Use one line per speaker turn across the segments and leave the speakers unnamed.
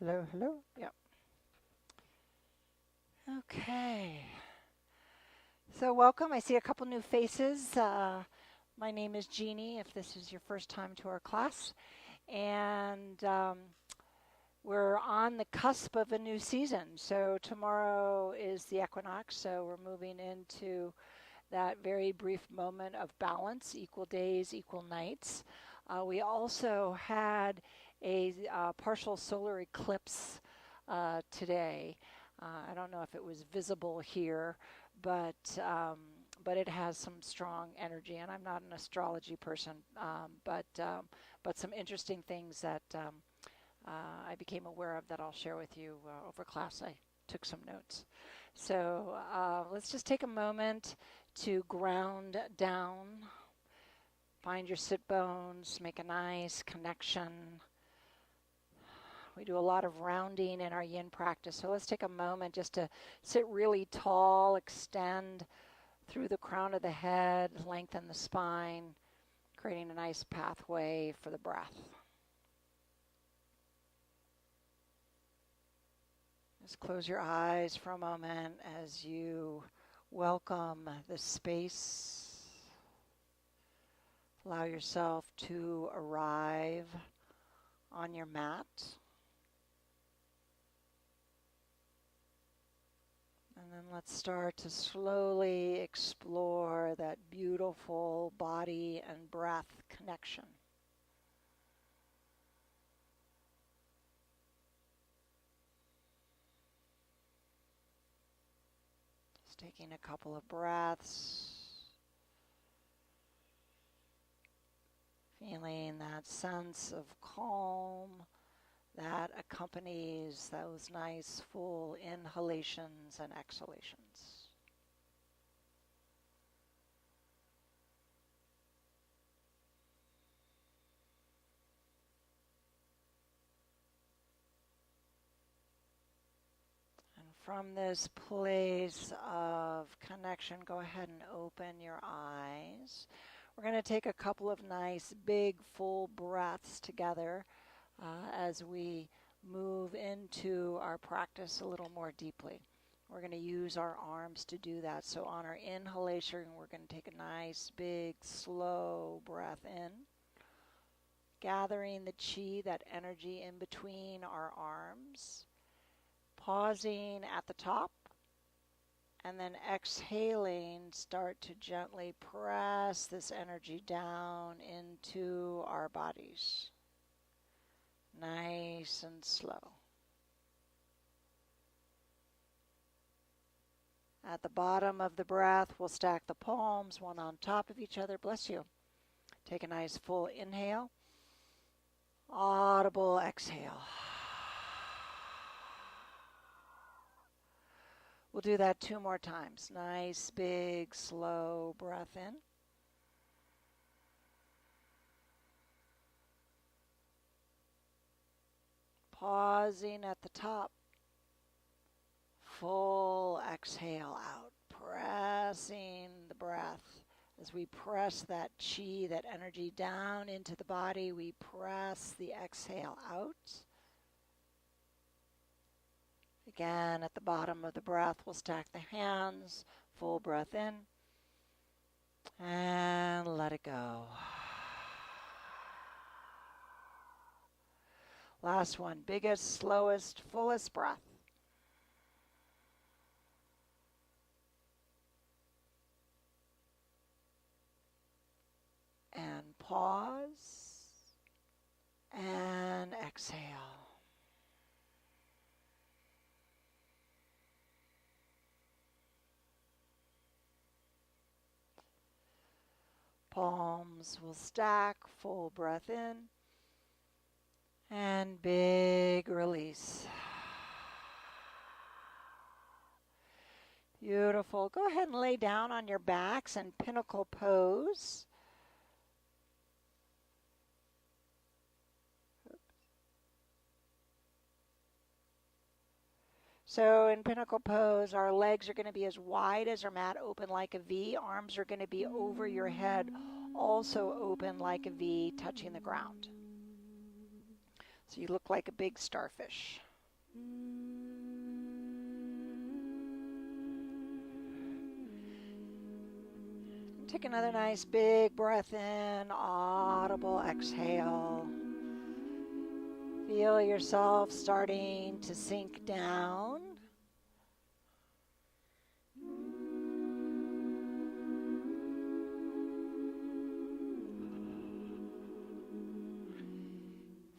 Hello, hello. Yeah. Okay. So welcome. I see a couple new faces. My name is Jeannie, if this is your first time to our class. And we're on the cusp of a new season. So tomorrow is the equinox. So we're moving into that very brief moment of balance, equal days, equal nights. We also had a partial solar eclipse today. I don't know if it was visible here, but um, but it has some strong energy. And I'm not an astrology person, but some interesting things that I became aware of that I'll share with you over class. I took some notes. So let's just take a moment to ground down. Find your sit bones, make a nice connection. We do a lot of rounding in our yin practice, so let's take a moment just to sit really tall, extend through the crown of the head, lengthen the spine, creating a nice pathway for the breath. Just close your eyes for a moment as you welcome this space. Allow yourself to arrive on your mat. And then let's start to slowly explore that beautiful body and breath connection. Just taking a couple of breaths. Feeling that sense of calm that accompanies those nice full inhalations and exhalations. And from this place of connection, go ahead and open your eyes. We're going to take a couple of nice big full breaths together as we move into our practice a little more deeply. We're going to use our arms to do that. So on our inhalation, we're going to take a nice, big, slow breath in, gathering the chi, that energy in between our arms, pausing at the top, and then exhaling, start to gently press this energy down into our bodies. Nice and slow. At the bottom of the breath, we'll stack the palms one on top of each other. Bless you. Take a nice full inhale. Audible exhale. We'll do that 2 more times. Nice, big, slow breath in. Pausing at the top. Full exhale out. Pressing the breath. As we press that chi, that energy down into the body, we press the exhale out. Again, at the bottom of the breath, we'll stack the hands. Full breath in. And let it go. Last one, biggest, slowest, fullest breath. And pause. And exhale. Palms will stack, full breath in. And big release. Beautiful. Go ahead and lay down on your backs in pinnacle pose. So in pinnacle pose, our legs are going to be as wide as our mat, open like a V. Arms are going to be over your head, also open like a V, touching the ground. So you look like a big starfish. Take another nice big breath in, audible exhale. Feel yourself starting to sink down.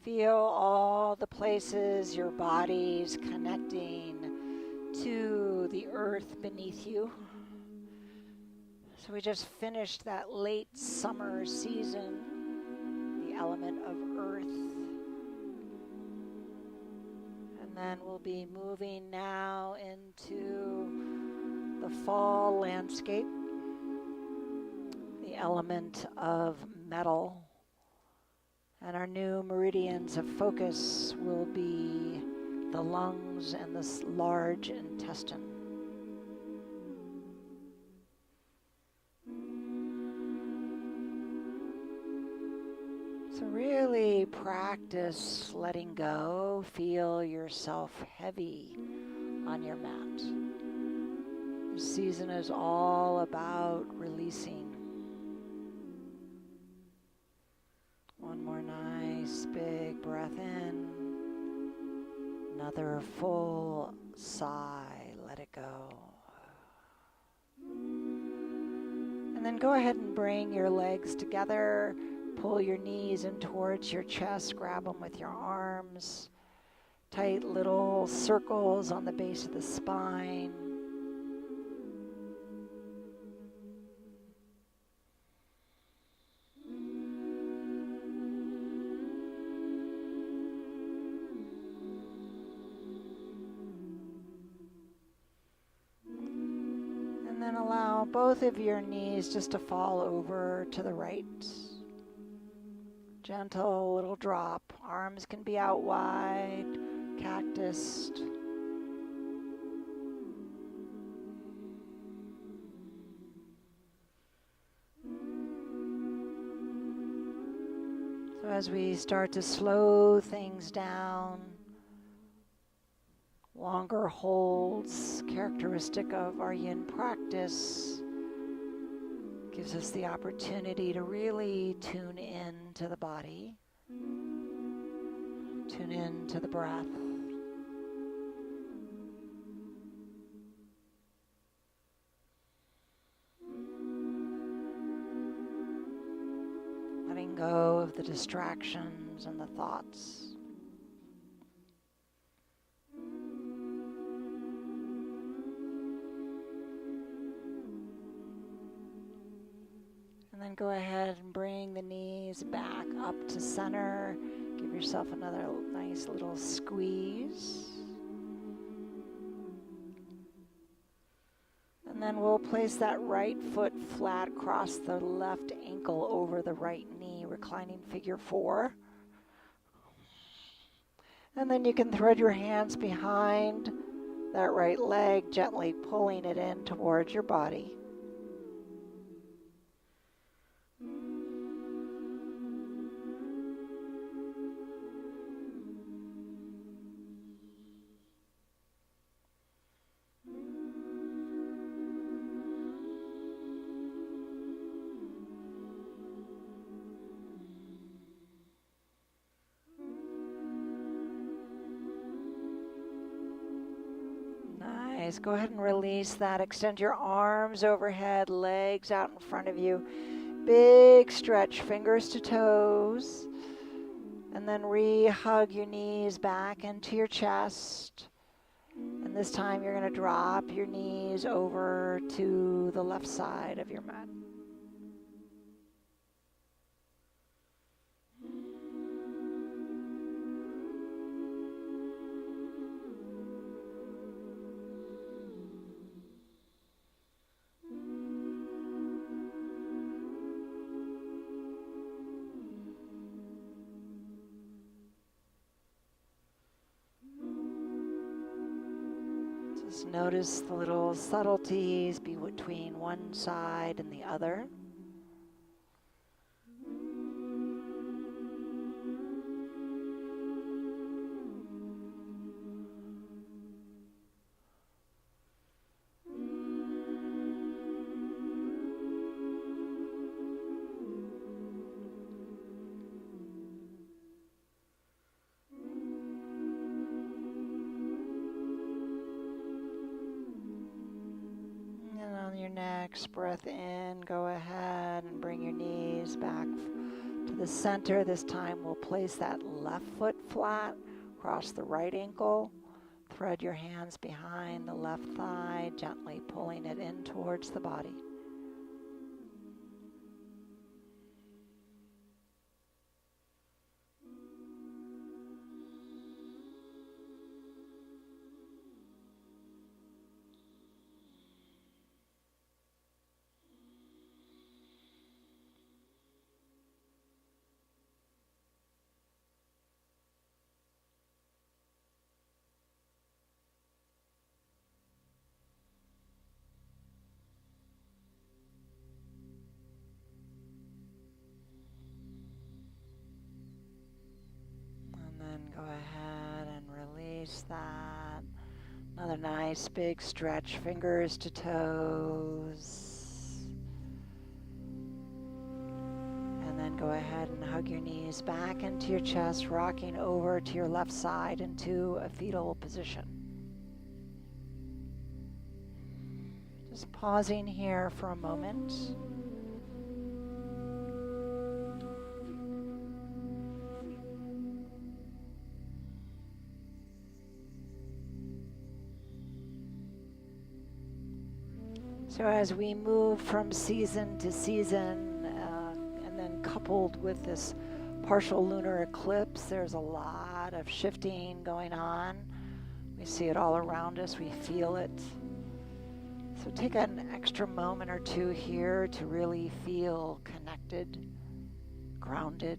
Feel all the places your body's connecting to the earth beneath you. So we just finished that late summer season, the element of earth. And then we'll be moving now into the fall landscape, the element of metal. And our new meridians of focus will be the lungs and the large intestine. So really practice letting go. Feel yourself heavy on your mat. This season is all about releasing. One more nice big breath in. Another full sigh. Let it go. And then go ahead and bring your legs together. Pull your knees in towards your chest. Grab them with your arms. Tight little circles on the base of the spine. And then allow both of your knees just to fall over to the right. Gentle little drop. Arms can be out wide, cactus. So as we start to slow things down, longer holds, characteristic of our yin practice, gives us the opportunity to really tune in to the body, tune in to the breath. Letting go of the distractions and the thoughts. And then go ahead and bring the knees back up to center. Give yourself another nice little squeeze. And then we'll place that right foot flat across the left ankle over the right knee, reclining figure 4. And then you can thread your hands behind that right leg, gently pulling it in towards your body. Nice. Go ahead and release that. Extend your arms overhead, legs out in front of you. Big stretch, fingers to toes. And then re-hug your knees back into your chest. And this time you're going to drop your knees over to the left side of your mat. Just notice the little subtleties between one side and the other. next breath in, go ahead and bring your knees back to the center. This time we'll place that left foot flat, cross the right ankle, thread your hands behind the left thigh, gently pulling it in towards the body. And then go ahead and release that. Another nice big stretch, fingers to toes. And then go ahead and hug your knees back into your chest, rocking over to your left side into a fetal position. Just pausing here for a moment. So as we move from season to season, and then coupled with this partial lunar eclipse, there's a lot of shifting going on. We see it all around us, we feel it. So take an extra moment or two here to really feel connected, grounded,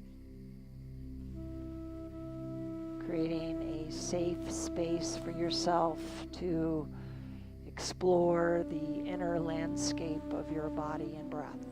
creating a safe space for yourself to explore the inner landscape of your body and breath.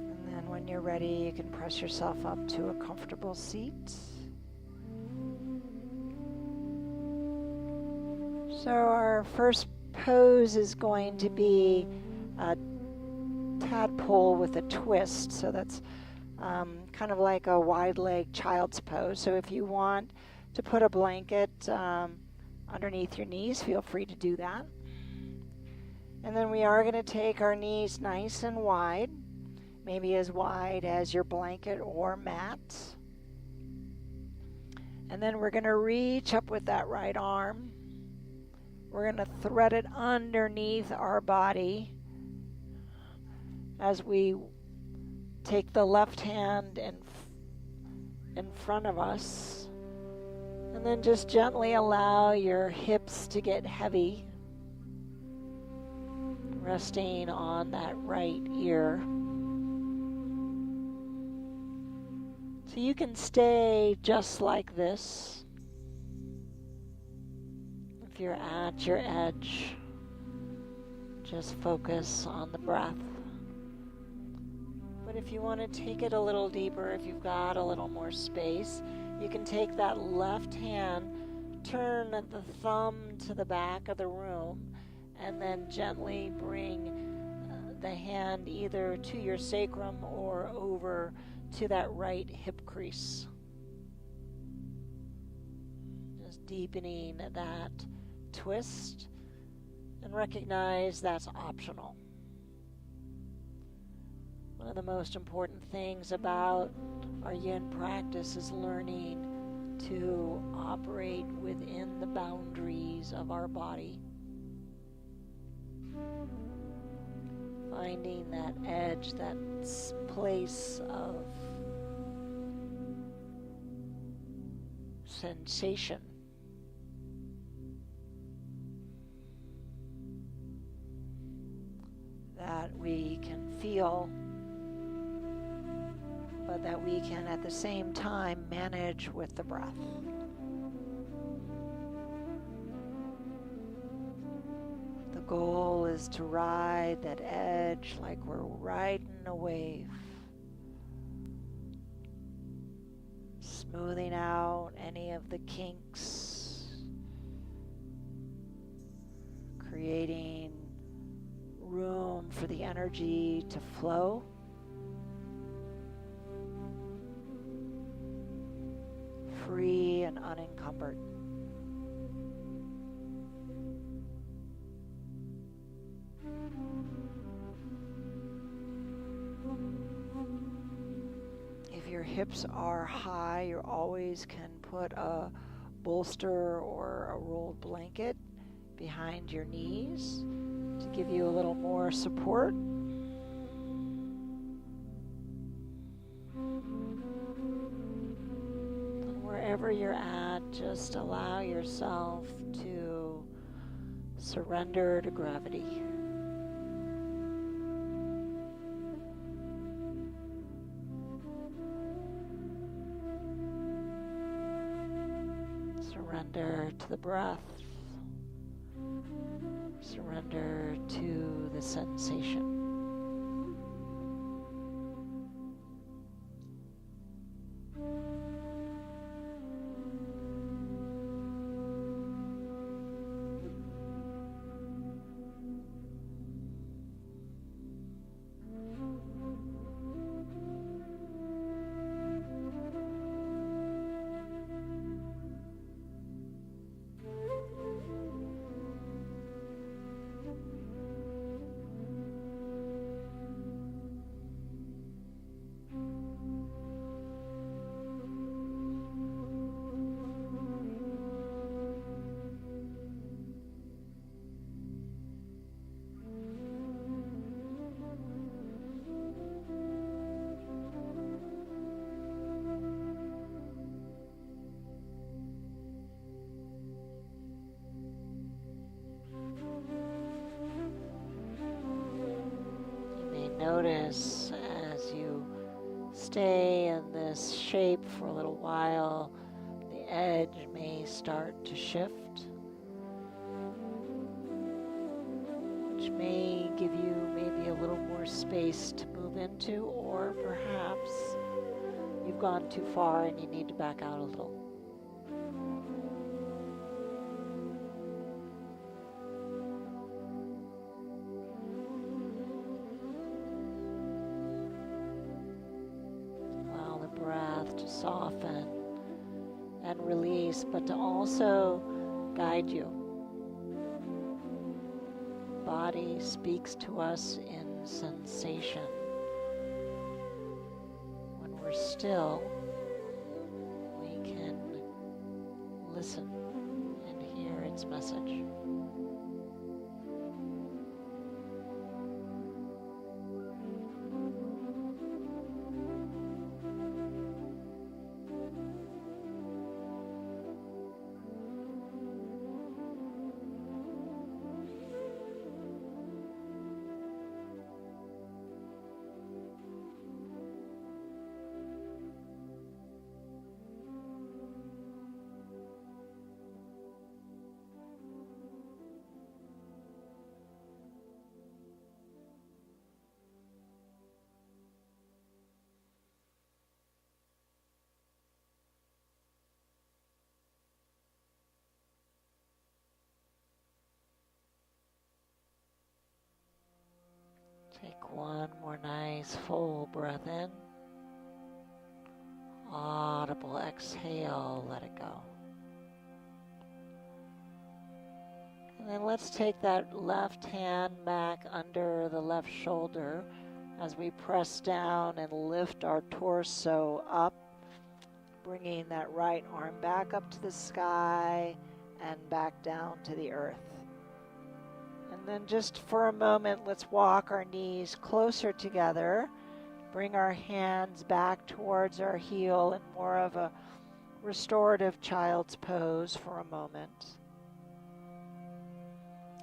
And then when you're ready, you can press yourself up to a comfortable seat. So our first pose is going to be a tadpole with a twist. So that's kind of like a wide leg child's pose. So if you want to put a blanket underneath your knees, feel free to do that. And then we are going to take our knees nice and wide, maybe as wide as your blanket or mat. And then we're going to reach up with that right arm. We're going to thread it underneath our body as we take the left hand in front of us. And then just gently allow your hips to get heavy, resting on that right ear. So you can stay just like this. If you're at your edge, just focus on the breath. But if you want to take it a little deeper, if you've got a little more space, you can take that left hand, turn the thumb to the back of the room, and then gently bring the hand either to your sacrum or over to that right hip crease. Just deepening that twist, and recognize that's optional. One of the most important things about our yin practice is learning to operate within the boundaries of our body. Finding that edge, that place of sensation. That we can feel, but that we can at the same time manage with the breath. The goal is to ride that edge like we're riding a wave, smoothing out any of the kinks, creating room for the energy to flow. Free and unencumbered. If your hips are high, you always can put a bolster or a rolled blanket behind your knees to give you a little more support. And wherever you're at, just allow yourself to surrender to gravity. Surrender to the breath. Surrender to the sensation. Notice as you stay in this shape for a little while, the edge may start to shift, which may give you maybe a little more space to move into, or perhaps you've gone too far and you need to back out a little. To soften and release, but to also guide you. Body speaks to us in sensation. When we're still, we can listen and hear its message. Take one more nice full breath in. Audible exhale, let it go. And then let's take that left hand back under the left shoulder as we press down and lift our torso up, bringing that right arm back up to the sky and back down to the earth. And then just for a moment, let's walk our knees closer together. Bring our hands back towards our heel in more of a restorative child's pose for a moment.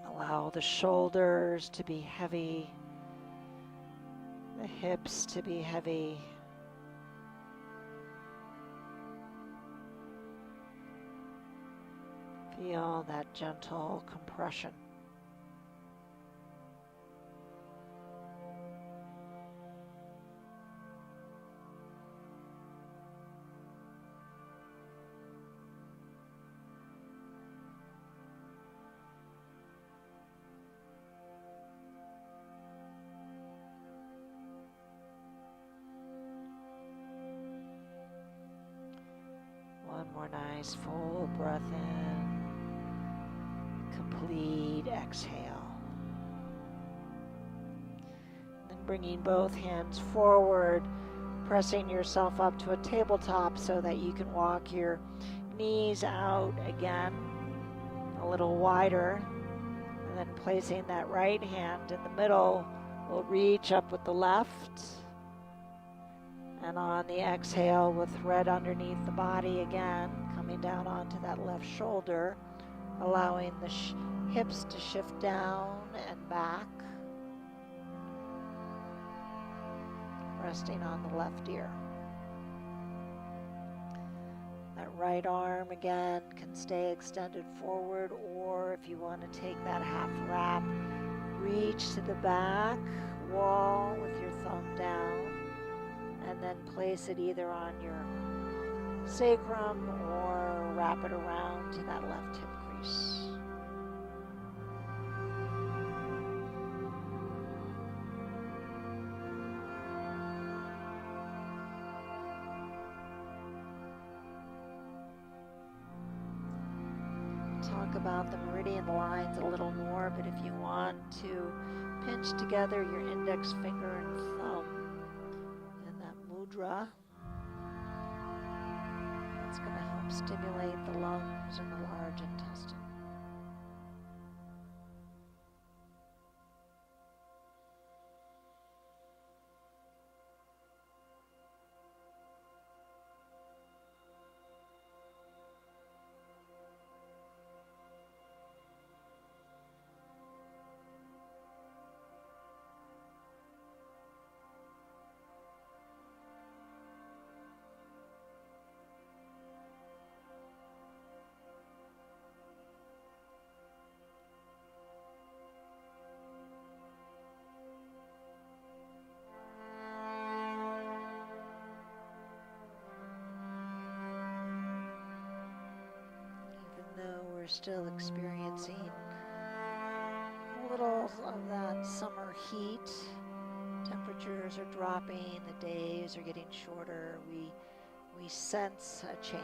Allow the shoulders to be heavy, the hips to be heavy. Feel that gentle compression. more nice full breath in. Complete exhale. Then bringing both hands forward, pressing yourself up to a tabletop so that you can walk your knees out again a little wider. And then placing that right hand in the middle, we'll reach up with the left. And on the exhale, we'll thread underneath the body again, coming down onto that left shoulder, allowing the hips to shift down and back, resting on the left ear. That right arm again can stay extended forward, or if you want to take that half wrap, reach to the back wall with your thumb down, and then place it either on your sacrum or wrap it around to that left hip crease. Talk about the meridian lines a little more, but if you want to pinch together your index finger and thumb in that mudra, that's going to help stimulate the lungs and the large intestine. We're still experiencing a little of that summer heat. Temperatures are dropping, the days are getting shorter. We sense a change.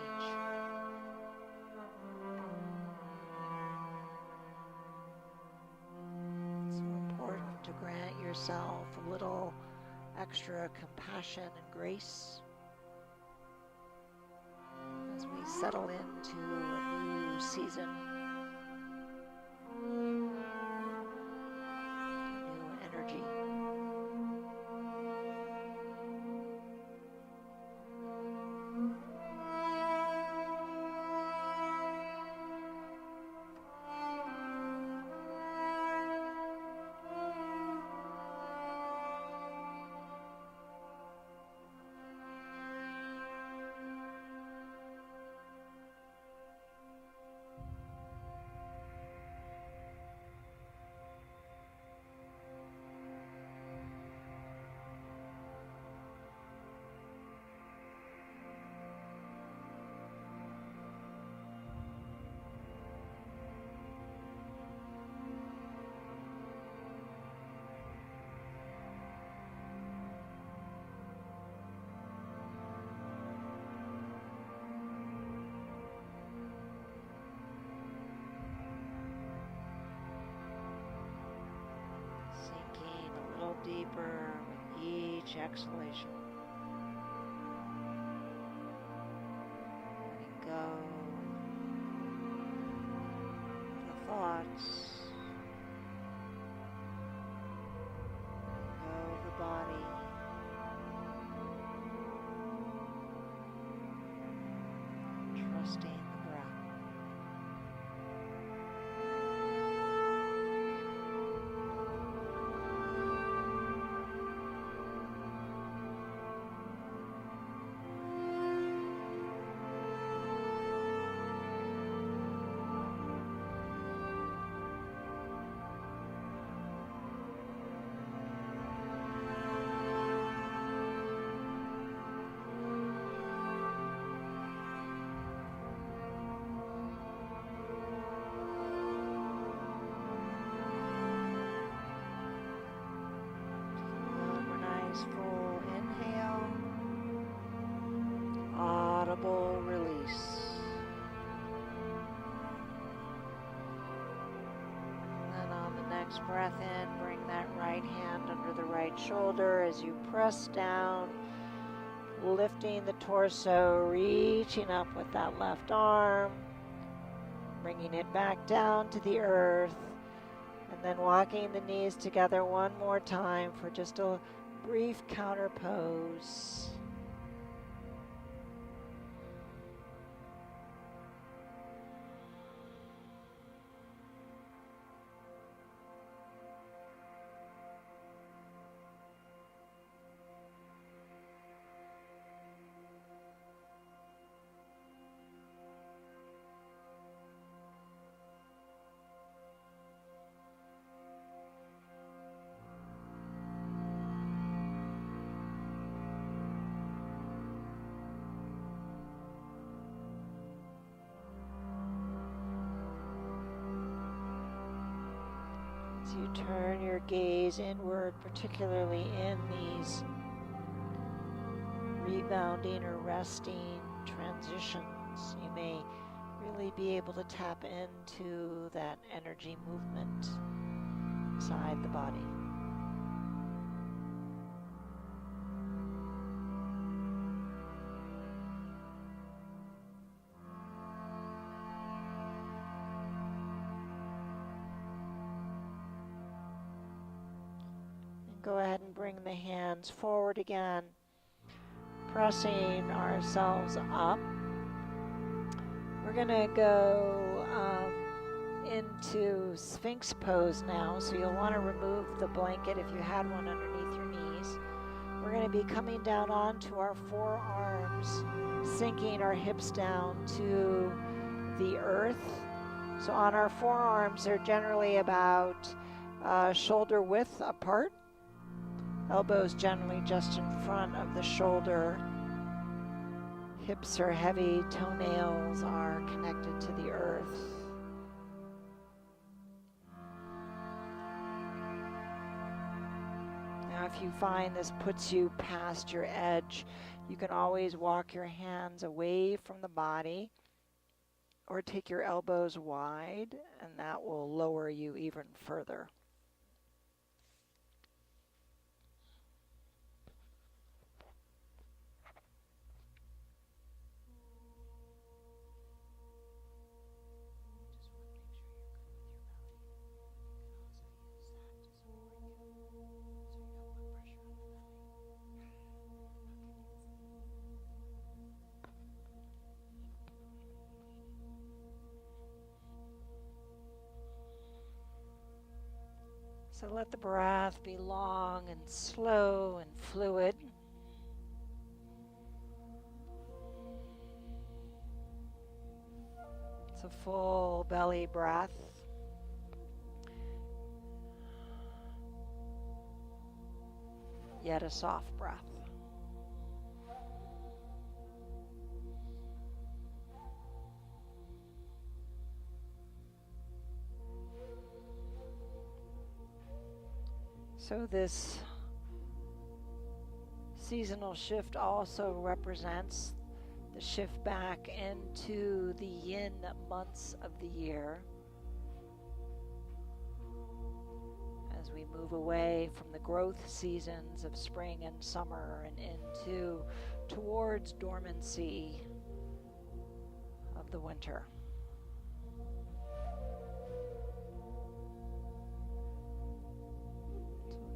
It's important to grant yourself a little extra compassion and grace as we settle into a new season, a new energy. Sinking a little deeper with each exhalation. Letting go the thoughts. Letting go of the body. Trusting the breath. Next breath in, bring that right hand under the right shoulder as you press down, lifting the torso, reaching up with that left arm, bringing it back down to the earth, and then walking the knees together one more time for just a brief counter pose. As you turn your gaze inward, particularly in these rebounding or resting transitions, you may really be able to tap into that energy movement inside the body. Go ahead and bring the hands forward again, pressing ourselves up. We're going to go into Sphinx pose now, so you'll want to remove the blanket if you had one underneath your knees. We're going to be coming down onto our forearms, sinking our hips down to the earth. So on our forearms, they're generally about shoulder width apart. Elbows generally just in front of the shoulder. Hips are heavy, toenails are connected to the earth. Now if you find this puts you past your edge, you can always walk your hands away from the body or take your elbows wide, and that will lower you even further. So let the breath be long and slow and fluid. It's a full belly breath. Yet a soft breath. So this seasonal shift also represents the shift back into the YIN months of the year as we move away from the growth seasons of spring and summer and into towards dormancy of the winter.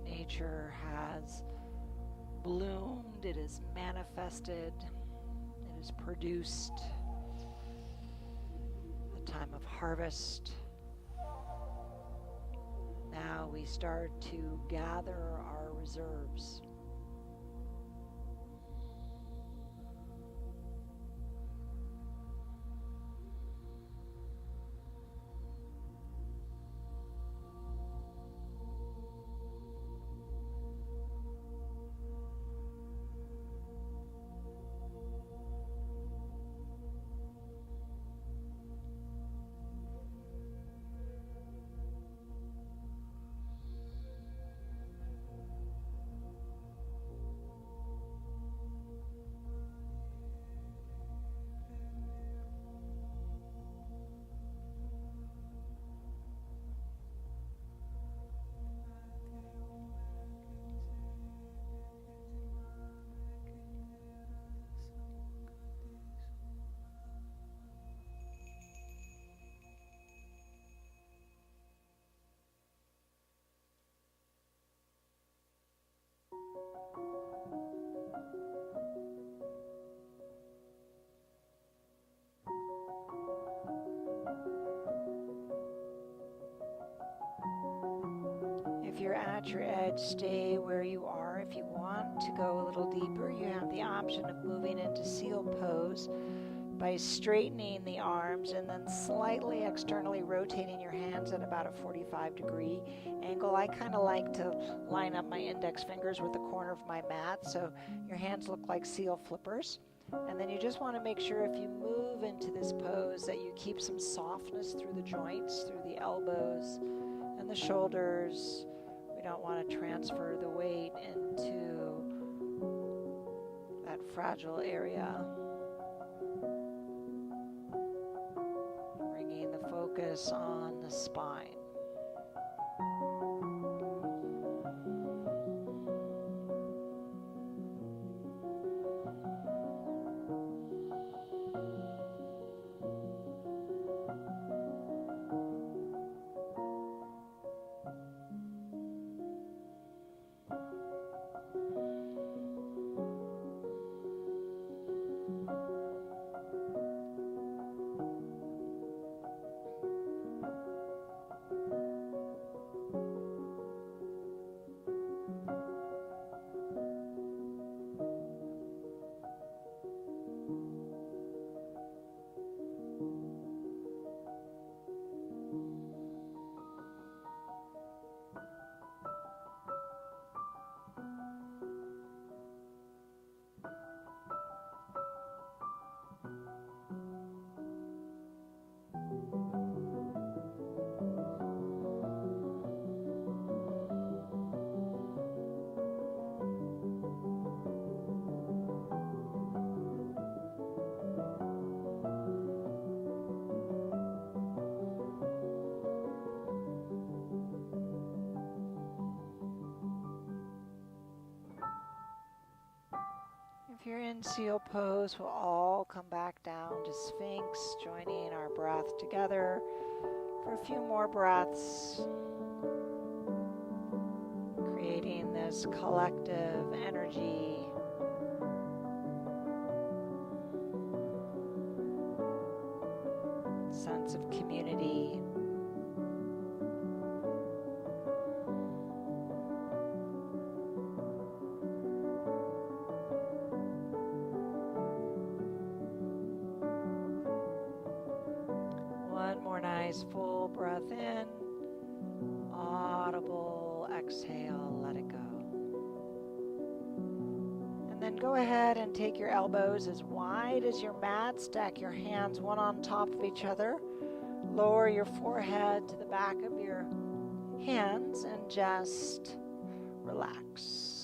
Nature has bloomed, it is manifested, it is produced. The time of harvest. Now we start to gather our reserves. you're at your edge, stay where you are. If you want to go a little deeper, you have the option of moving into seal pose by straightening the arms and then slightly externally rotating your hands at about a 45-degree angle. I kind of like to line up my index fingers with the corner of my mat so your hands look like seal flippers. And then you just want to make sure if you move into this pose that you keep some softness through the joints, through the elbows and the shoulders. We don't want to transfer the weight into that fragile area. Bringing the focus on the spine. If you're in seal pose, we'll all come back down to Sphinx, joining our breath together for a few more breaths, creating this collective energy. Sense of community. One more nice full breath in, audible exhale, let it go. And then go ahead and take your elbows as wide as your mat, stack your hands one on top of each other, lower your forehead to the back of your hands and just relax.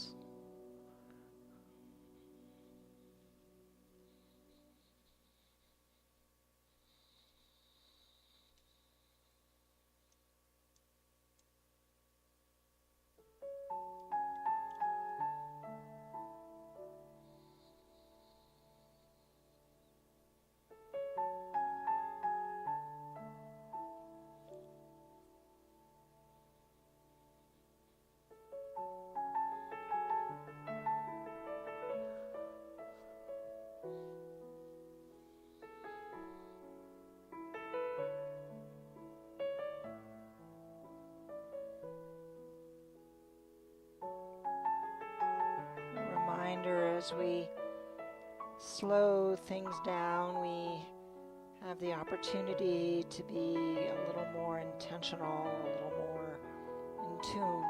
As we slow things down, we have the opportunity to be a little more intentional, a little more in tune.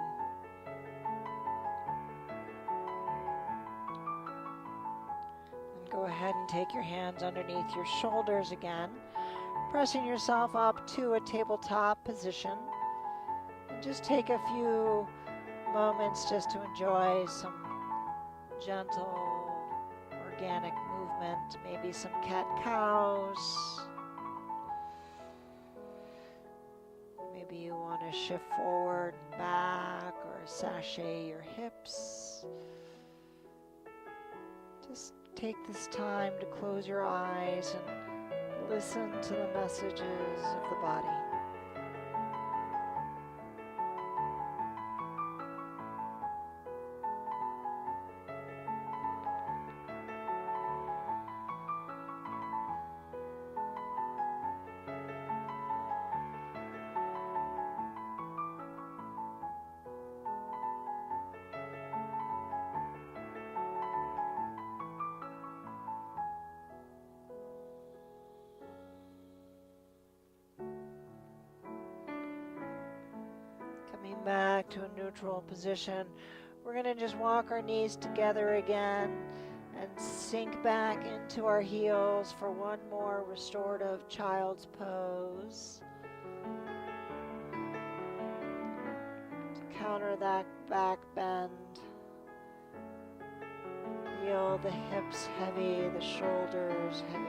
And go ahead and take your hands underneath your shoulders again, pressing yourself up to a tabletop position. And just take a few moments just to enjoy some gentle, organic movement, maybe some cat-cows. Maybe you want to shift forward and back or sashay your hips. Just take this time to close your eyes and listen to the messages of the body. Coming back to a neutral position. We're going to just walk our knees together again and sink back into our heels for one more restorative child's pose. To counter that back bend. Feel the hips heavy, the shoulders heavy.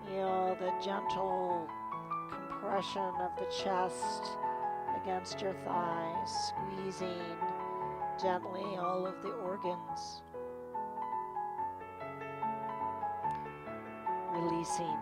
Feel the gentle compression of the chest against your thighs, squeezing gently all of the organs, releasing.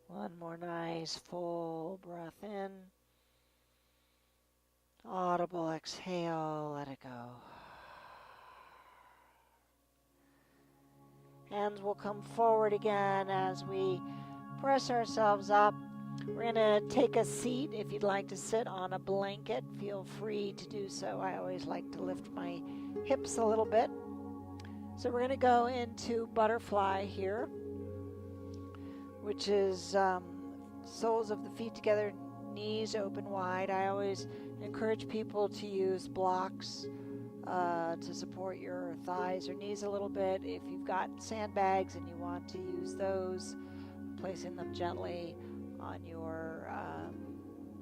One more nice full breath in. Audible exhale, let it go. Hands will come forward again as we press ourselves up. We're going to take a seat. If you'd like to sit on a blanket, feel free to do so. I always like to lift my hips a little bit. So we're going to go into butterfly here, which is soles of the feet together, knees open wide. I always encourage people to use blocks to support your thighs or knees a little bit. If you've got sandbags and you want to use those, placing them gently on your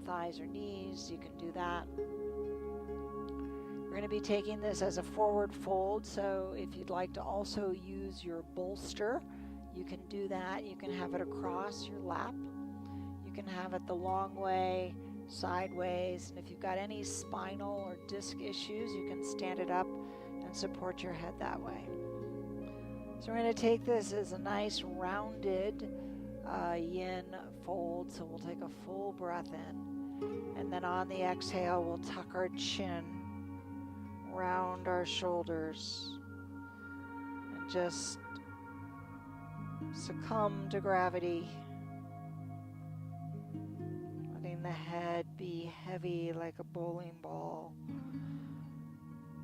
thighs or knees, you can do that. We're going to be taking this as a forward fold, so if you'd like to also use your bolster, you can do that. You can have it across your lap. You can have it the long way, sideways. And if you've got any spinal or disc issues, you can stand it up and support your head that way. So we're going to take this as a nice rounded yin fold. So we'll take a full breath in. And then on the exhale, we'll tuck our chin, round our shoulders, and just succumb to gravity, letting the head be heavy like a bowling ball,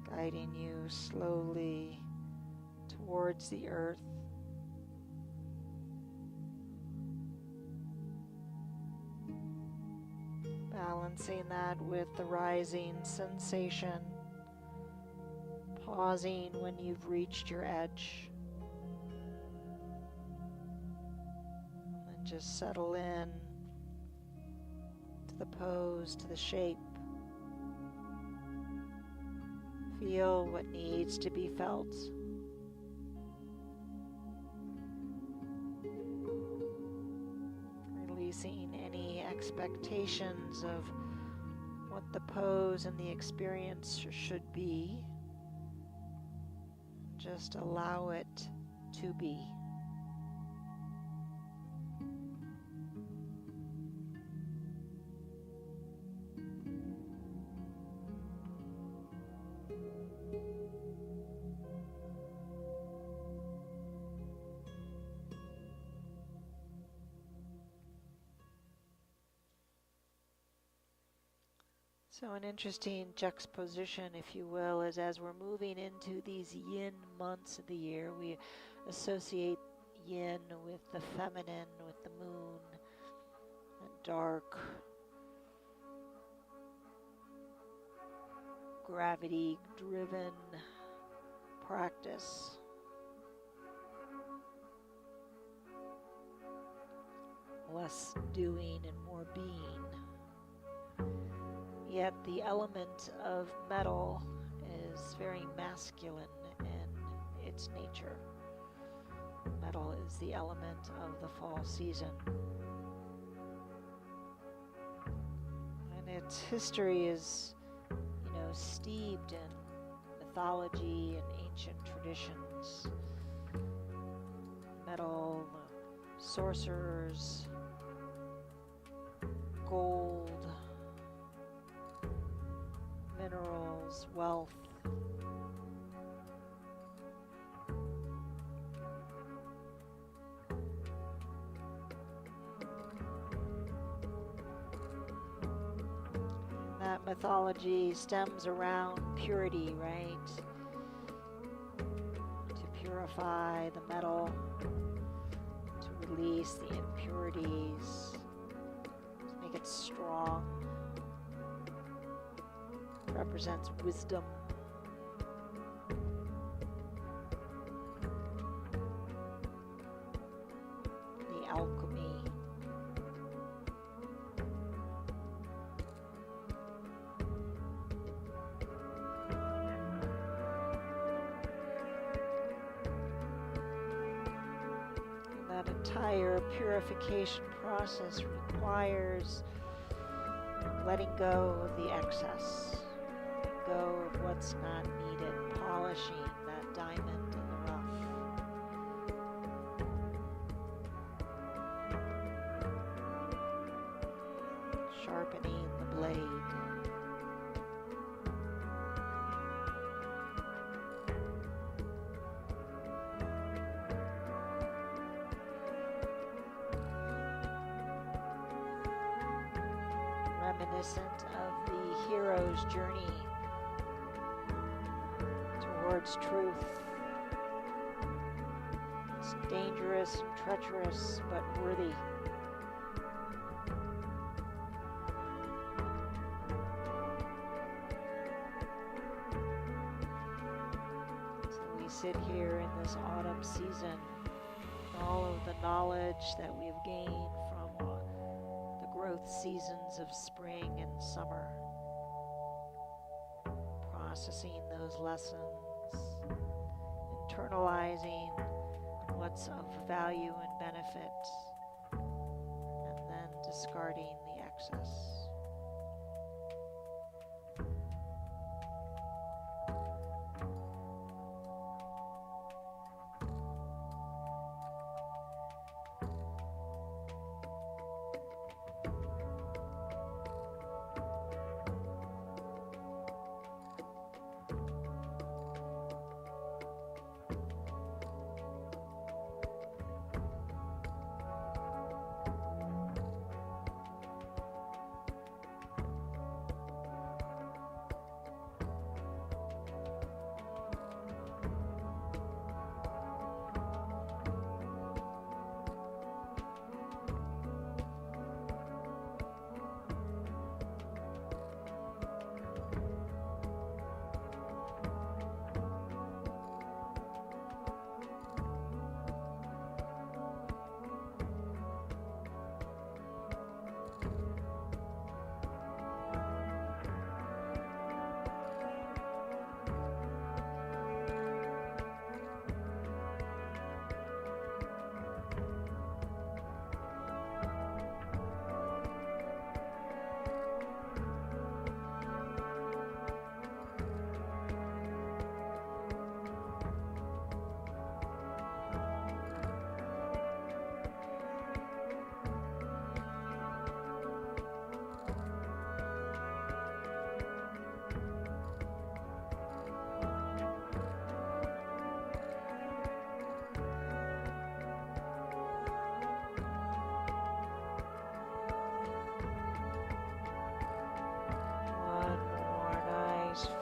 guiding you slowly towards the earth. Balancing that with the rising sensation, pausing when you've reached your edge. Just settle in to the pose, to the shape. Feel what needs to be felt. Releasing any expectations of what the pose and the experience should be. Just allow it to be. So an interesting juxtaposition, if you will, is as we're moving into these yin months of the year, we associate yin with the feminine, with the moon, and dark, gravity-driven practice. Less doing and more being. Yet the element of metal is very masculine in its nature. Metal is the element of the fall season. And its history is, steeped in mythology and ancient traditions. Metal, sorcerers, gold, minerals, wealth. That mythology stems around purity, right? To purify the metal, to release the impurities, to make it strong. It represents wisdom. The alchemy. That entire purification process requires letting go of the excess, letting go of what's not needed, polishing that diamond in the rough. Sharpening the blade. Reminiscent of the hero's journey towards truth. It's dangerous and treacherous, but worthy. So we sit here in this autumn season, all of the knowledge that we've gained from growth seasons of spring and summer, processing those lessons, internalizing what's of value and benefit, and then discarding the excess.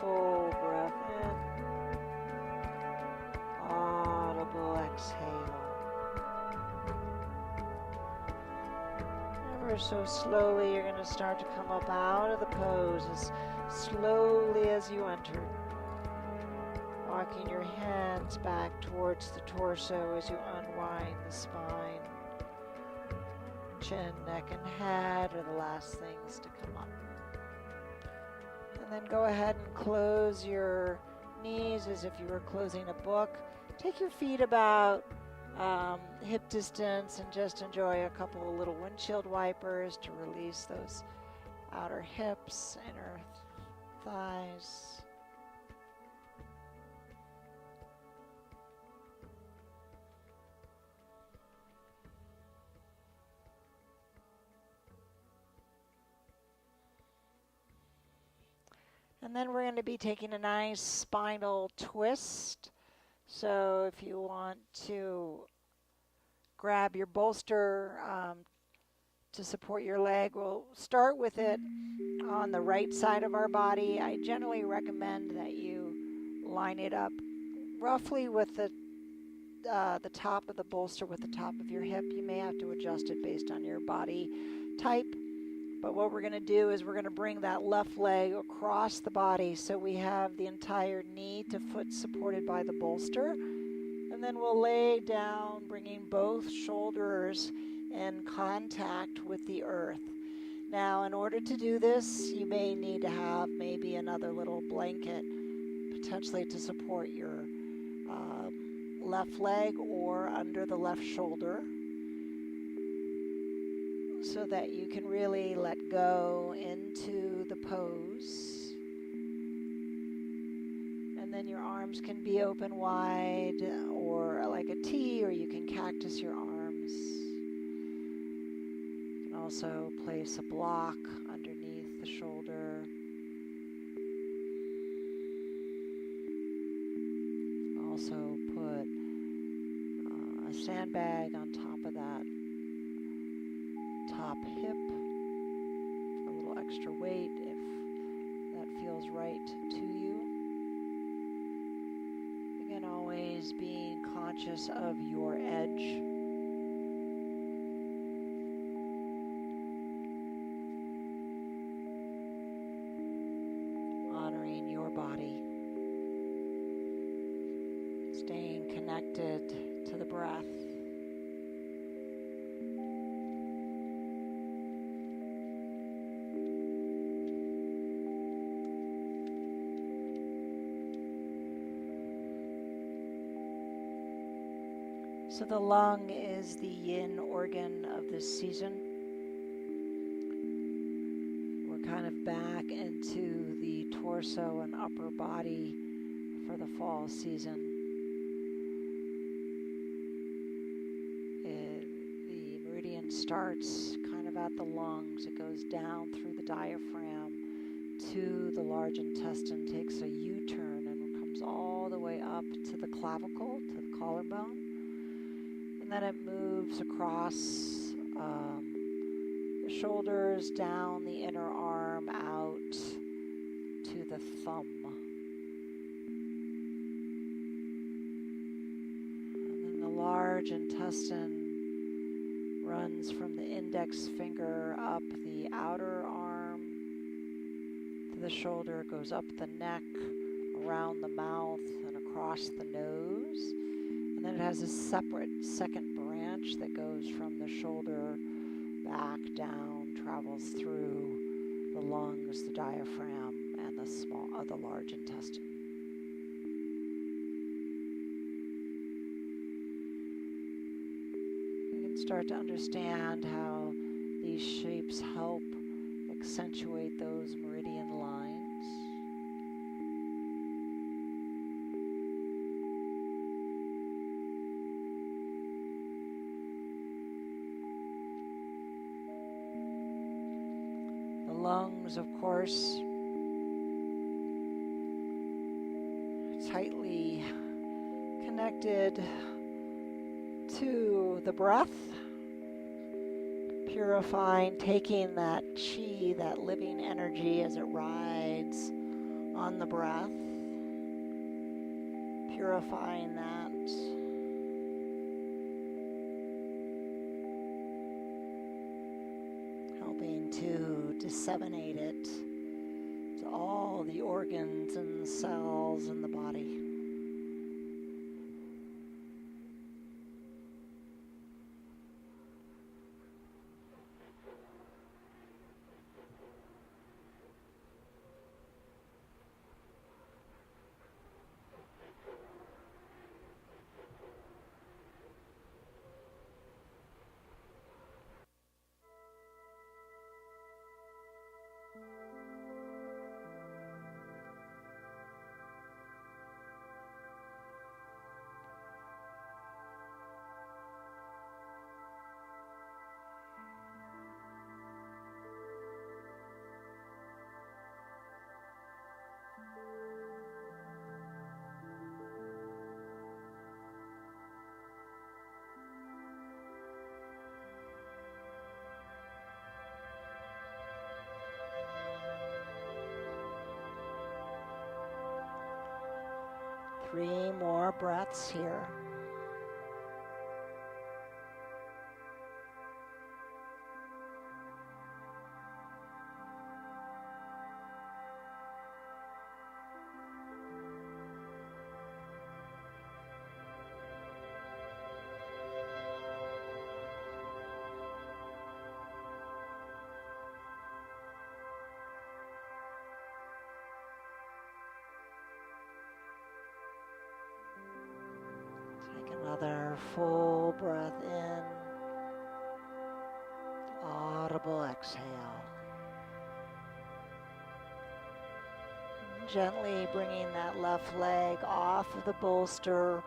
Full breath in, audible exhale. Ever so slowly, you're going to start to come up out of the pose as slowly as you enter. Walking your hands back towards the torso as you unwind the spine. Chin, neck, and head are the last things to come up. And then go ahead and close your knees as if you were closing a book. Take your feet about hip distance, and just enjoy a couple of little windshield wipers to release those outer hips, inner thighs. And then we're going to be taking a nice spinal twist. So if you want to grab your bolster to support your leg, we'll start with it on the right side of our body. I generally recommend that you line it up roughly with the top of the bolster with the top of your hip. You may have to adjust it based on your body type. But what we're going to do is we're going to bring that left leg across the body so we have the entire knee to foot supported by the bolster. And then we'll lay down, bringing both shoulders in contact with the earth. Now, in order to do this, you may need to have maybe another little blanket, potentially to support your left leg or under the left shoulder, so that you can really let go into the pose. And then your arms can be open wide or like a T, or you can cactus your arms. You can also place a block underneath the shoulder. Also put a sandbag on top of that top hip, a little extra weight if that feels right to you. Again, always being conscious of your edge. Honoring your body. Staying connected to the breath. So the lung is the yin organ of this season. We're kind of back into the torso and upper body for the fall season. The meridian starts kind of at the lungs. It goes down through the diaphragm to the large intestine, takes a U-turn, and comes all the way up to the clavicle, to the collarbone. And then it moves across the shoulders, down the inner arm, out to the thumb. And then the large intestine runs from the index finger up the outer arm to the shoulder, goes up the neck, around the mouth, and across the nose. And then it has a separate second branch that goes from the shoulder back down, travels through the lungs, the diaphragm, and the large intestine. You can start to understand how these shapes help accentuate those meridian lines. Lungs, of course, tightly connected to the breath, purifying, taking that chi, that living energy as it rides on the breath, purifying that. Helping to disseminate it to all the organs and cells in the body. 3 more breaths here. Another full breath in, audible exhale. Gently bringing that left leg off of the bolster,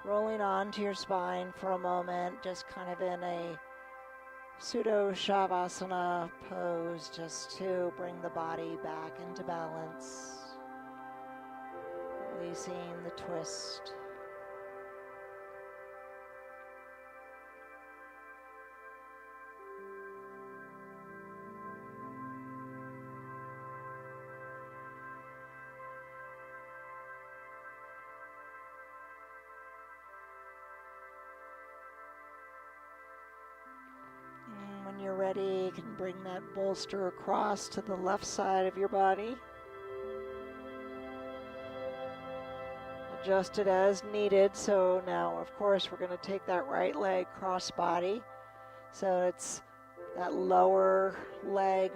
rolling onto your spine for a moment, just kind of in a pseudo shavasana pose, just to bring the body back into balance, releasing the twist. When you're ready, you can bring that bolster across to the left side of your body. Adjust it as needed. So now, of course, we're going to take that right leg cross body. So it's that lower leg,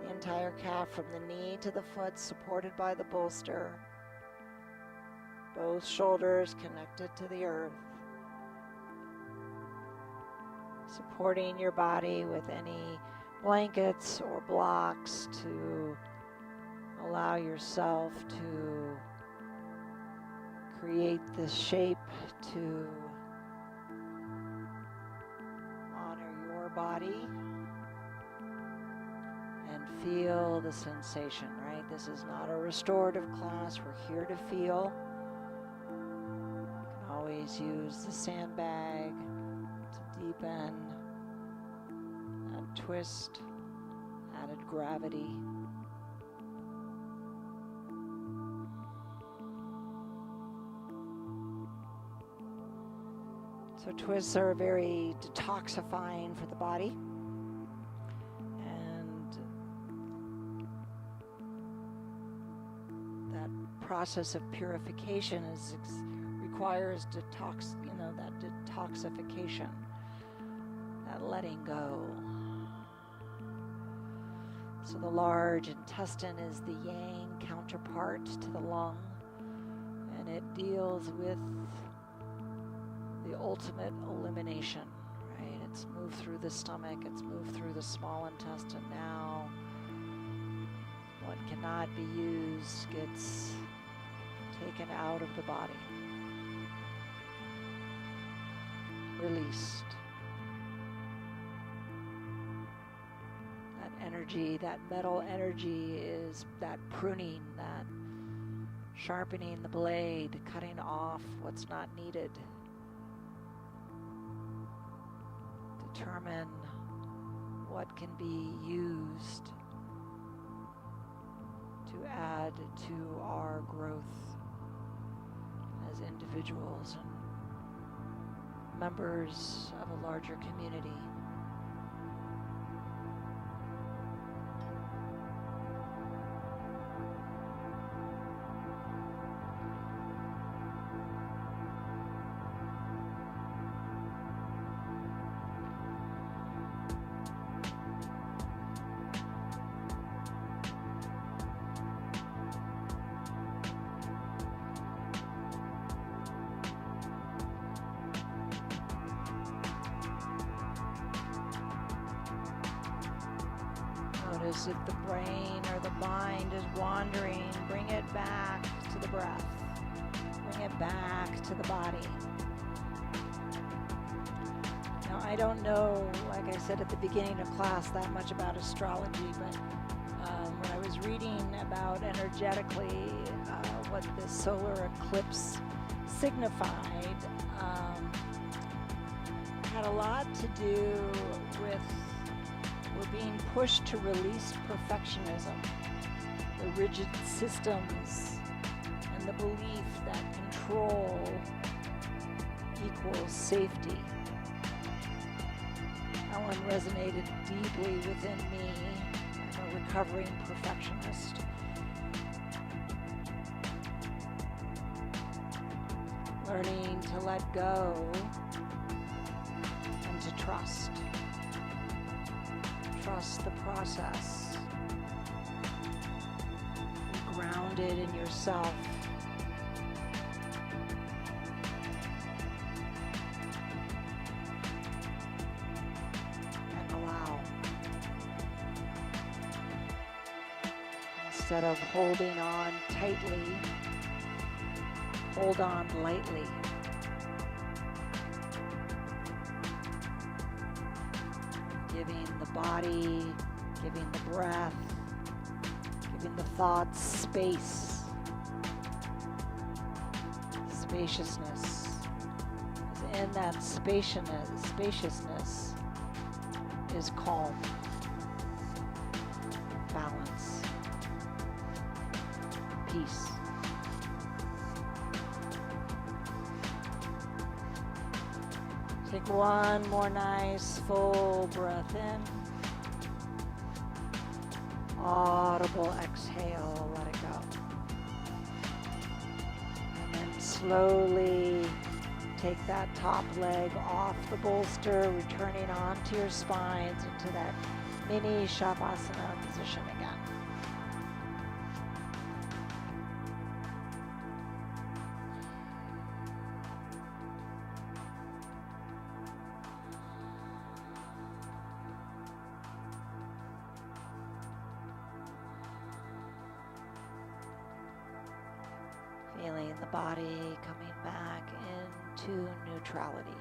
the entire calf from the knee to the foot, supported by the bolster. Both shoulders connected to the earth. Supporting your body with any blankets or blocks to allow yourself to create this shape to honor your body and feel the sensation, right? This is not a restorative class. We're here to feel. You can always use the sandbag to deepen that twist, added gravity. So twists are very detoxifying for the body. And that process of purification requires that detoxification, that letting go. So the large intestine is the yang counterpart to the lung, and it deals with the ultimate elimination, right? It's moved through the stomach, it's moved through the small intestine. Now, what cannot be used gets taken out of the body, released. That energy, that metal energy, is that pruning, that sharpening the blade, cutting off what's not needed. Determine what can be used to add to our growth as individuals and members of a larger community. Notice if the brain or the mind is wandering, bring it back to the breath. Bring it back to the body. Now, I don't know, like I said at the beginning of class, that much about astrology, but when I was reading about energetically what the solar eclipse signified, had a lot to do with we're being pushed to release perfectionism, the rigid systems, and and the belief that control equals safety. That one resonated deeply within me. I'm a recovering perfectionist. Learning to let go and to trust. Trust the process. Be grounded in yourself. And allow. Instead of holding on tightly, hold on lightly. Giving the body, giving the breath, giving the thoughts space, spaciousness. In that spaciousness is calm, balance, peace. Take one more nice full breath in. Audible exhale, let it go. And then slowly take that top leg off the bolster, returning onto your spines into that mini Shavasana position again. Feeling the body coming back into neutrality.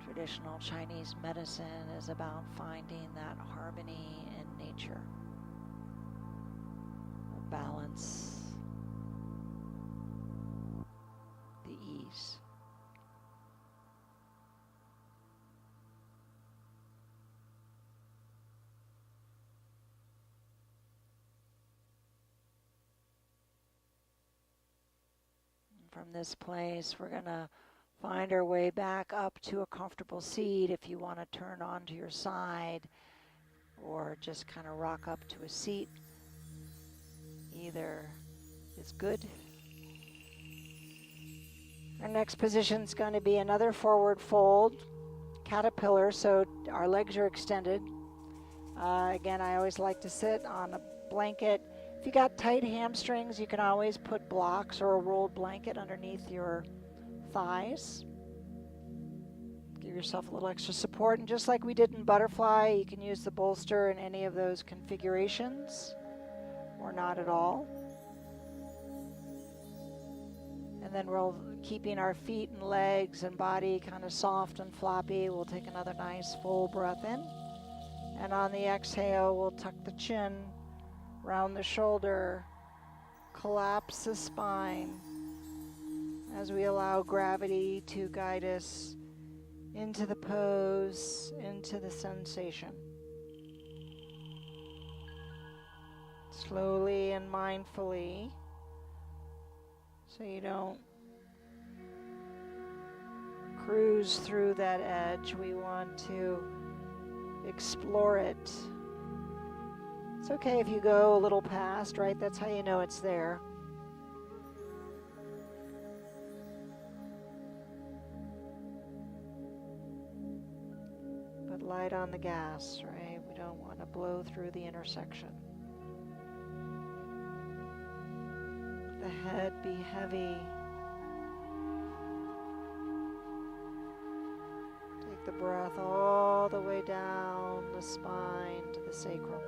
Traditional Chinese medicine is about finding that harmony in nature, the balance, the ease. From this place, we're going to find our way back up to a comfortable seat if you want to turn onto your side or just kind of rock up to a seat. Either is good. Our next position is going to be another forward fold, caterpillar, so our legs are extended. Again, I always like to sit on a blanket. If you got tight hamstrings, you can always put blocks or a rolled blanket underneath your thighs. Give yourself a little extra support. And just like we did in butterfly, you can use the bolster in any of those configurations or not at all. And then we're keeping our feet and legs and body kind of soft and floppy. We'll take another nice full breath in. And on the exhale, we'll tuck the chin, round the shoulder, collapse the spine as we allow gravity to guide us into the pose, into the sensation. Slowly and mindfully, so you don't cruise through that edge. We want to explore it. It's okay if you go a little past, right? That's how you know it's there. But light on the gas, right? We don't want to blow through the intersection. The head be heavy. Take the breath all the way down the spine to the sacrum.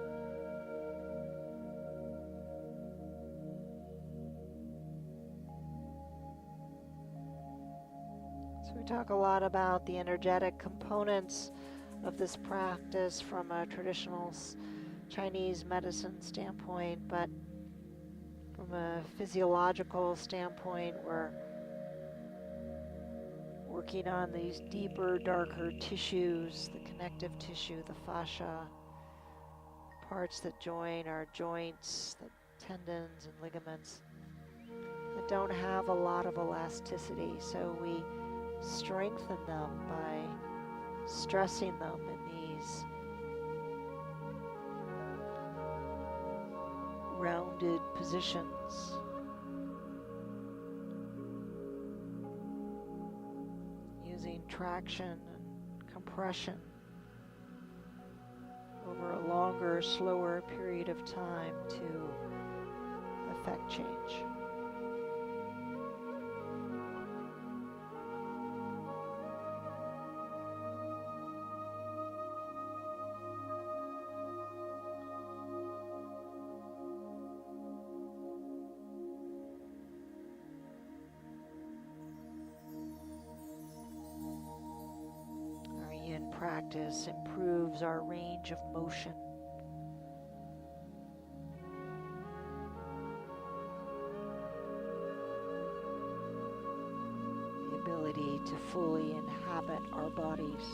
So we talk a lot about the energetic components of this practice from a traditional Chinese medicine standpoint, but from a physiological standpoint, we're working on these deeper, darker tissues, the connective tissue, the fascia, parts that join our joints, the tendons and ligaments, that don't have a lot of elasticity. So we strengthen them by stressing them in these rounded positions. Using traction and compression over a longer, slower period of time to affect change. Our YIN practice improves our range of motion. The ability to fully inhabit our bodies.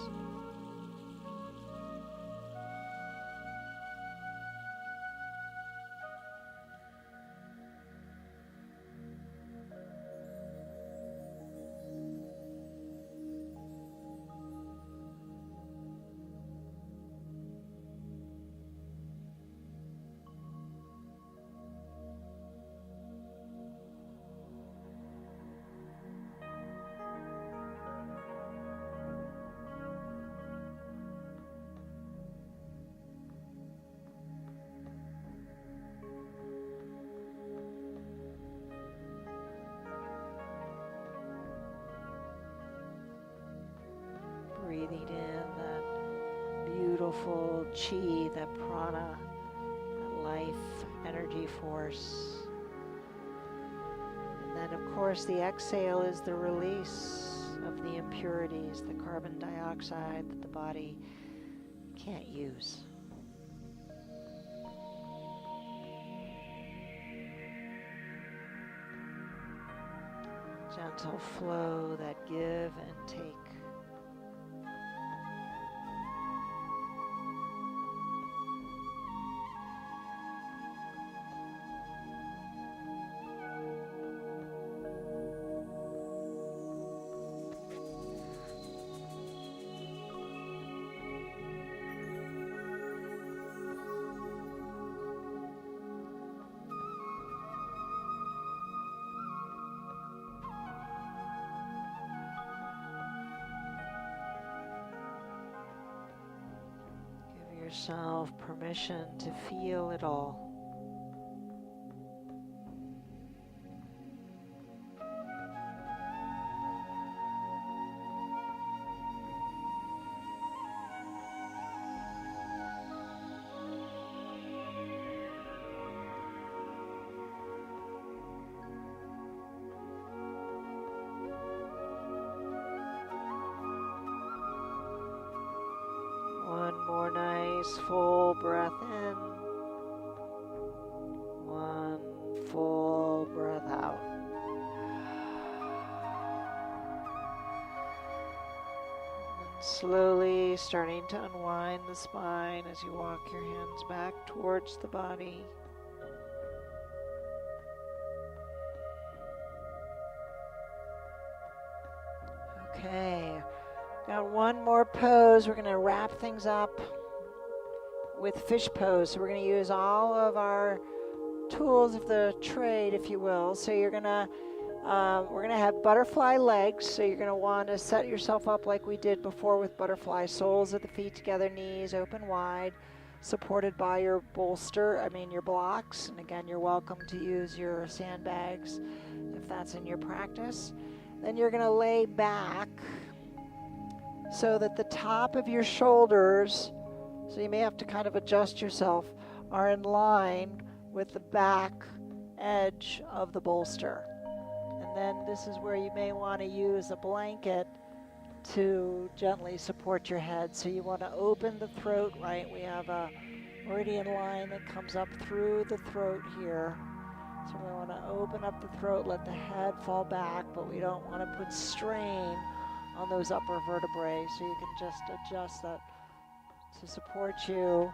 Breathing in that beautiful chi, that prana, that life, energy force. And then of course the exhale is the release of the impurities, the carbon dioxide that the body can't use. Gentle flow, that give and take. Yourself permission to feel it all. One more nice full breath in. One full breath out. And slowly starting to unwind the spine as you walk your hands back towards the body. Okay. Got one more pose. We're going to wrap things up with fish pose. So we're going to use all of our tools of the trade, if you will. So you're going to, we're going to have butterfly legs. So you're going to want to set yourself up like we did before with butterfly. Soles of the feet together, knees open wide, supported by your your blocks. And again, you're welcome to use your sandbags if that's in your practice. Then you're going to lay back so that the top of your shoulders, so you may have to kind of adjust yourself, are in line with the back edge of the bolster. And then this is where you may want to use a blanket to gently support your head. So you want to open the throat, right? We have a meridian line that comes up through the throat here. So we want to open up the throat, let the head fall back, but we don't want to put strain on those upper vertebrae, so you can just adjust that to support you.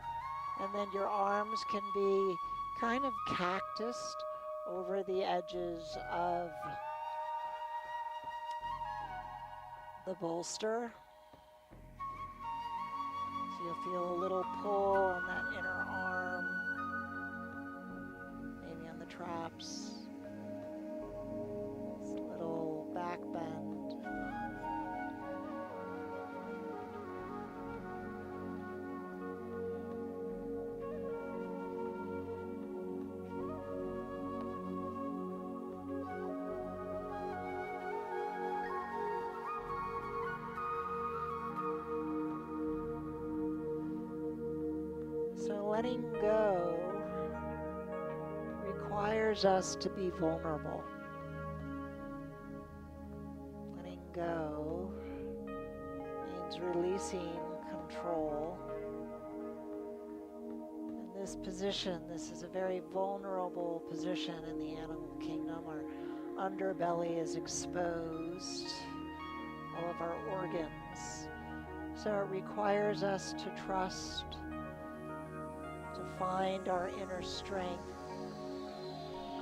And then your arms can be kind of cactused over the edges of the bolster. So you'll feel a little pull on that inner arm, maybe on the traps, this little back bend. So letting go requires us to be vulnerable. Letting go means releasing control. In this position, this is a very vulnerable position in the animal kingdom. Our underbelly is exposed, all of our organs. So it requires us to trust, to find our inner strength,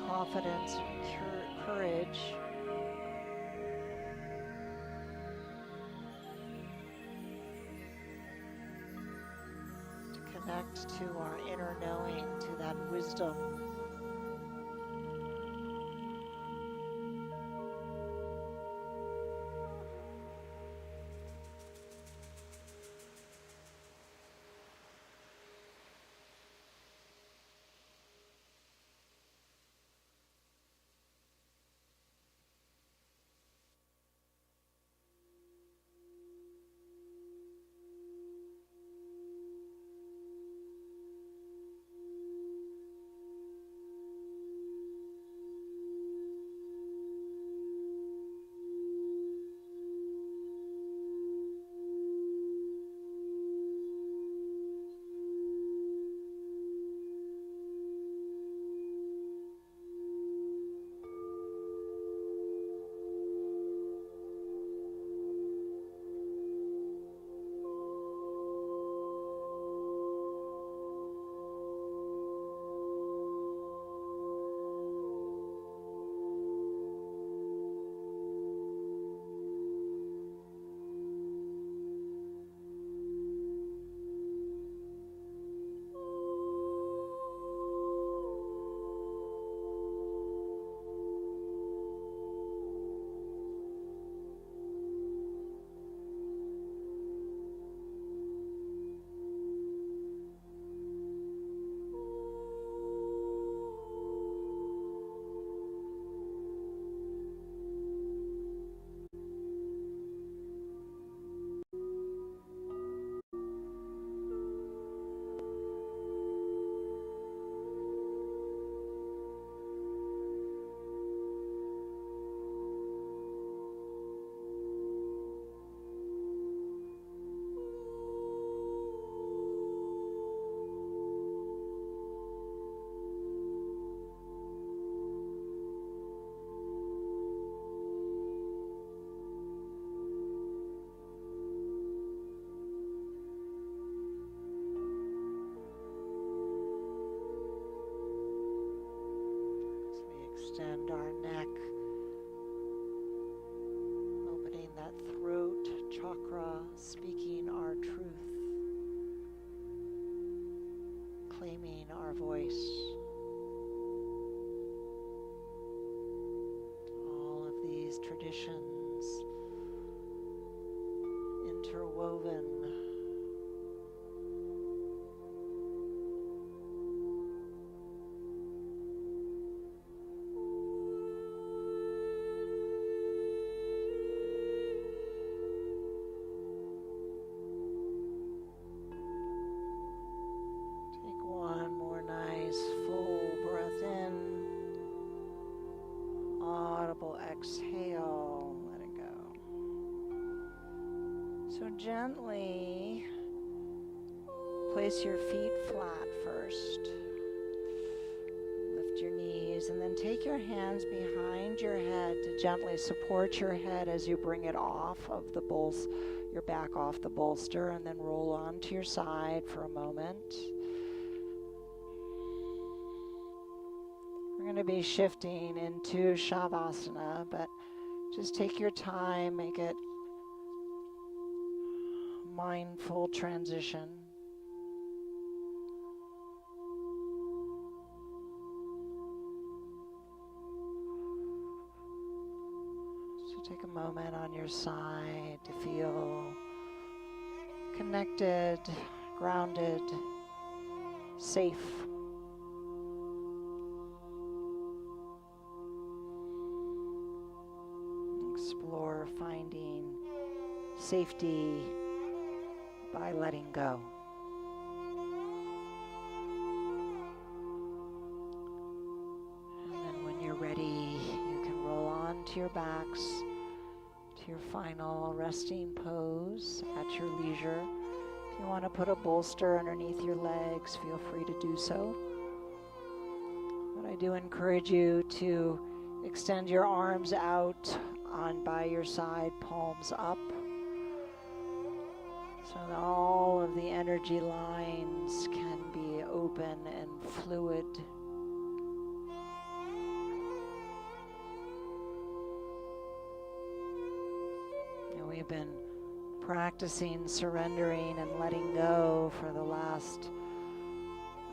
confidence, and courage. To connect to our inner knowing, to that wisdom. Extend our neck, opening that throat chakra, speaking our truth, claiming our voice. All of these traditions interwoven. Exhale, let it go. So gently place your feet flat first. Lift your knees and then take your hands behind your head to gently support your head as you bring it off of the your back off the bolster, and then roll onto your side for a moment. going to be shifting into Shavasana, but just take your time, make it a mindful transition. So take a moment on your side to feel connected, grounded, safe. Explore finding safety by letting go. And then when you're ready, you can roll onto your backs to your final resting pose at your leisure. If you want to put a bolster underneath your legs, feel free to do so. But I do encourage you to extend your arms out on by your side, palms up, so that all of the energy lines can be open and fluid. And we've been practicing surrendering and letting go for the last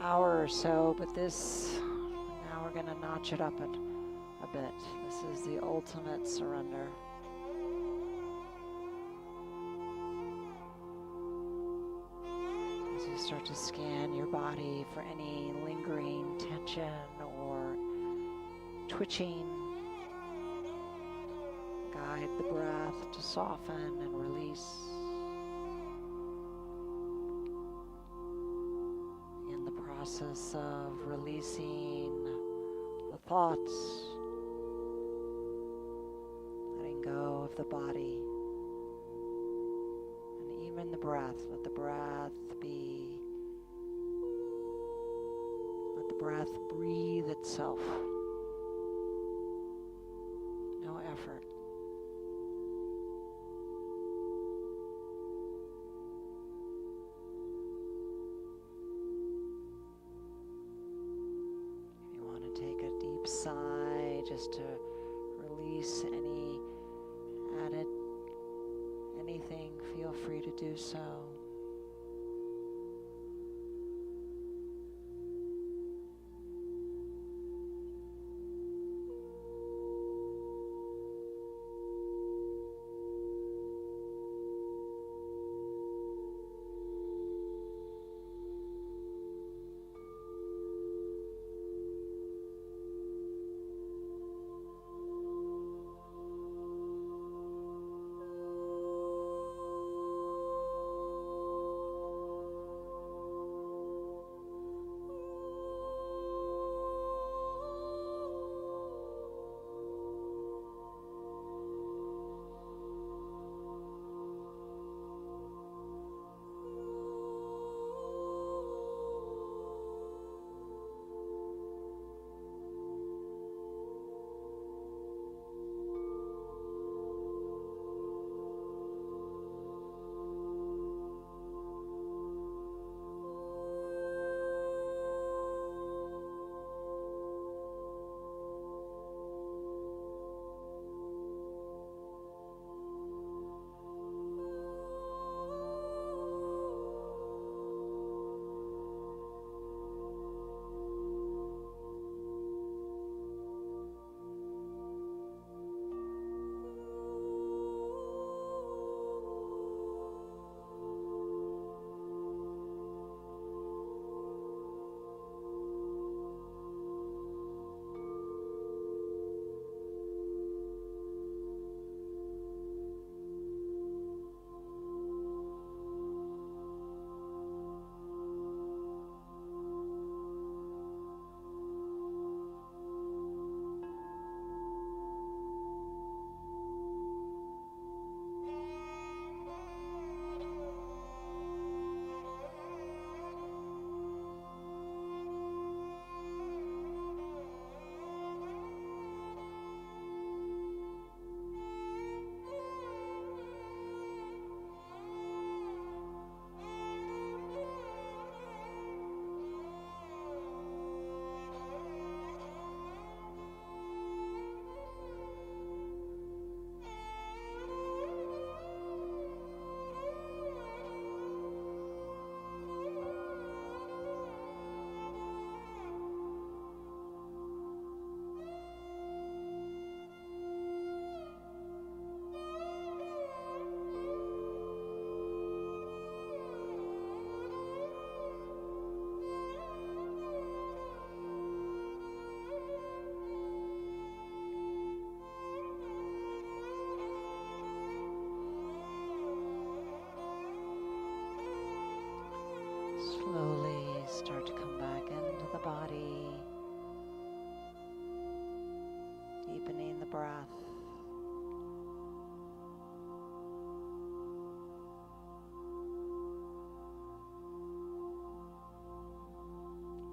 hour or so, but now we're going to notch it up a bit. This is the ultimate surrender. As you start to scan your body for any lingering tension or twitching, guide the breath to soften and release. In the process of releasing the thoughts, letting go of the body, and even the breath. Let the breath breathe itself. No effort. If you want to take a deep sigh just to release anything, feel free to do so.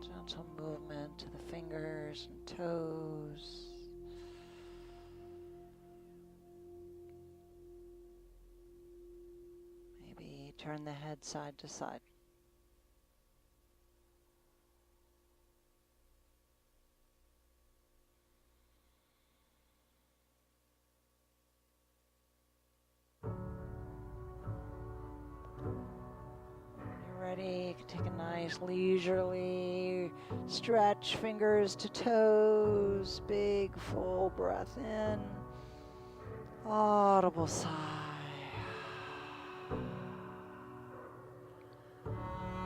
Gentle movement to the fingers and toes. Maybe turn the head side to side. Ready, you can take a nice leisurely stretch, fingers to toes, big full breath in, audible sigh.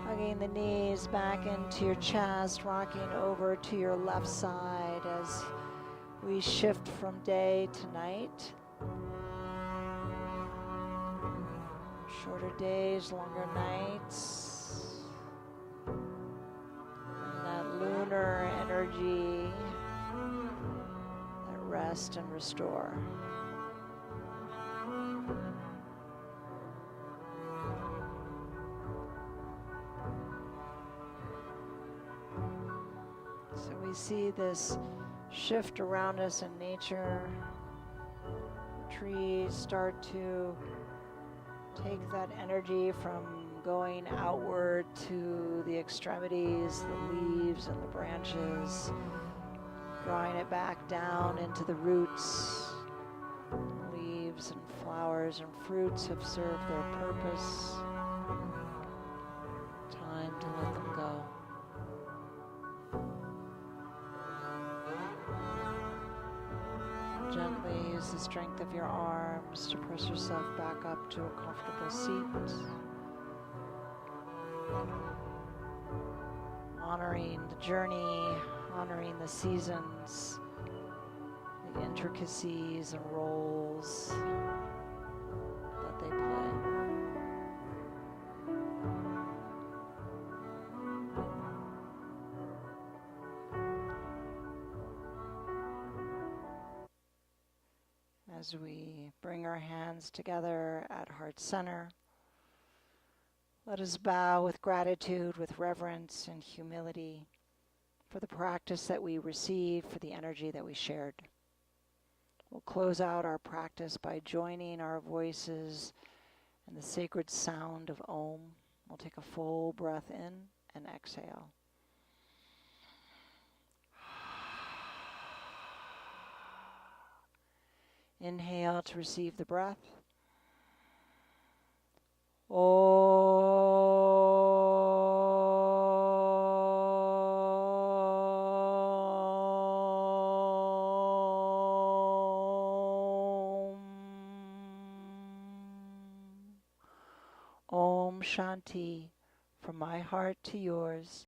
Hugging the knees back into your chest, rocking over to your left side as we shift from day to night. Shorter days, longer nights. And that lunar energy, that rest and restore. So we see this shift around us in nature. Trees start to take that energy from going outward to the extremities, the leaves and the branches, drawing it back down into the roots. Leaves and flowers and fruits have served their purpose. Time to let them go. Gently use the strength of your arms to press yourself back up to a comfortable seat. Honoring the journey, honoring the seasons, the intricacies and roles that they play. As we bring our hands together at heart center, let us bow with gratitude, with reverence and humility for the practice that we received, for the energy that we shared. We'll close out our practice by joining our voices in the sacred sound of Om. We'll take a full breath in and exhale. Inhale to receive the breath. Om Shanti, from my heart to yours.